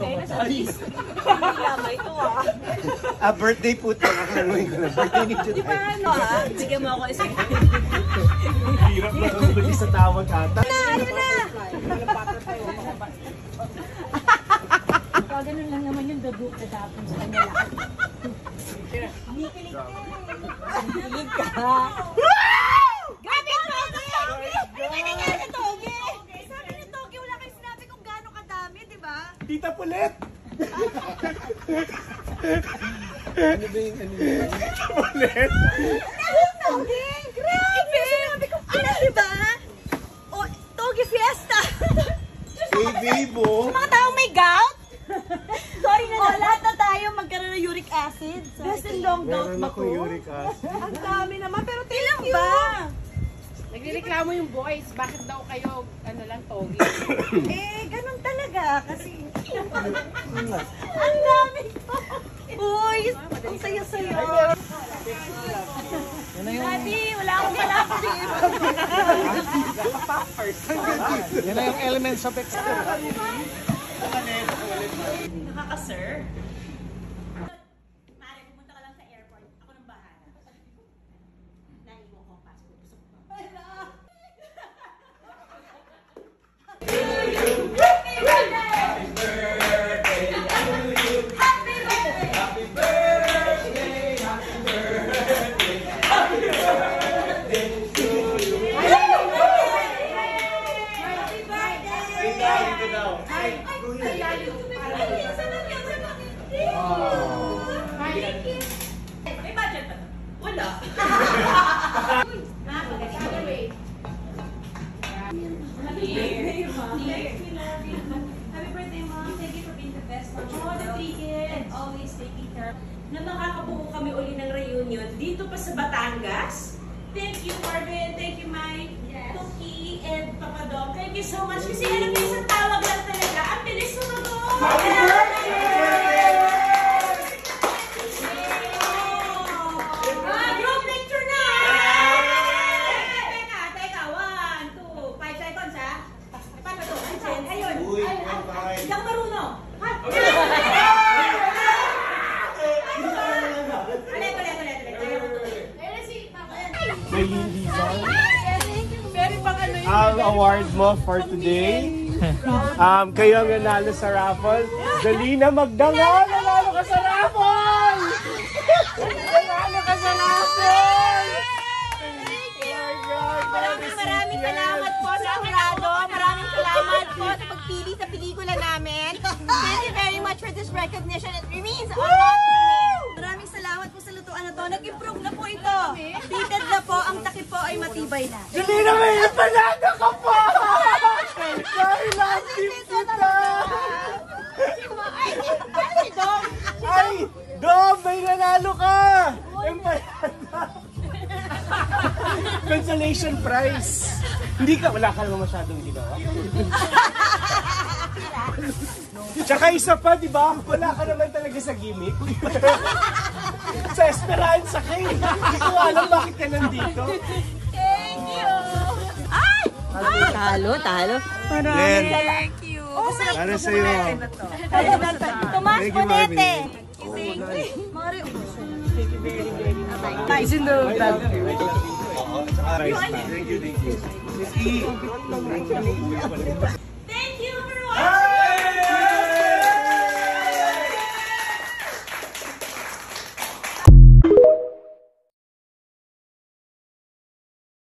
Hindi lamay ito Birthday po ito. Nakaluin ko na. Birthday ni Juday. Di ba ano Sige mo ako isang. Hirap na ang huli sa tawag ata. Ano na? Ganun lang naman yung debut na tapos sa kanya lahat. Nikilig ka. Nikilig ka. Grabe ang Togi! Ano nangyari Togi? Sabi ni Togi, wala kayo sinabi kung gano'ng kadami, di ba? Tita Pulet! Ano ba yung ano yun? Tita Pulet! Togi! Grabe! Sabi ko, ano di ba? O, Togi Fiesta! Hey, Bebo! Mga taong may gout? Sorry na lahat na tayo magkaroon ng uric acid. Best in long gout meron ba ako ko? uric acid. Ang dami naman, pero tilang ba? Nagrereklamo yung boys, bakit daw kayo, ano lang, Togi? Ganun talaga, kasi... Ang dami ko! Uy, ang saya-saya. Daddy, wala akong malapit. Yan na yung elements of experience. Nakaka-sir? Mare, pumunta ka lang sa airport. Ako nang bahala. Naiwan ko ang passport. Gusto ko ba? May budget pa to? Wala. Happy birthday, Mom. Thank you for being the best mom. Oh, the 3 kids. Always taking care. Na makakabuo kami uli ng reunion dito pa sa Batangas. Thank you, Marvin. Thank you, Mike. Tuki and Papa Dom. Thank you so much. Kasi alam niyo, isang tawag lang talaga. Ang bilis sumagot. Happy birthday! Group picture na! Teka. 1, 2, 5 seconds, ha? Paano to? Ayun. Hindi ako marunong. May hindi ang award mo for today. Kayo ang nanalo sa raffle. Dalina Magdangal, nanalo ka sa raffle! Nanalo ka sa raffle! Maraming salamat po sa jurado. Maraming salamat po sa pagpili sa pelikula namin. Thank you very much for this recognition. It means a lot to me. Maraming salamat po sa lutuan na to. Nag-improve na po ito. Dated na po. Ang takip po ay matibay na. Dalina, may empanada ka pa! Dahil lang kita! Ay, Dom! Ay! Dom, may nanalo ka! Empanada! Consolation prize! Hindi ka, wala ka naman masyadong ginawa. Tsaka isa pa, di ba? Wala ka naman talaga sa gimmick. Sa Esperanza ka eh. Hindi ko alam bakit ka nandito. Thank you! Ay! Talo. Maraming thank you. Para sa'yo. Tomas Bonete. Is in the bag. Thank you.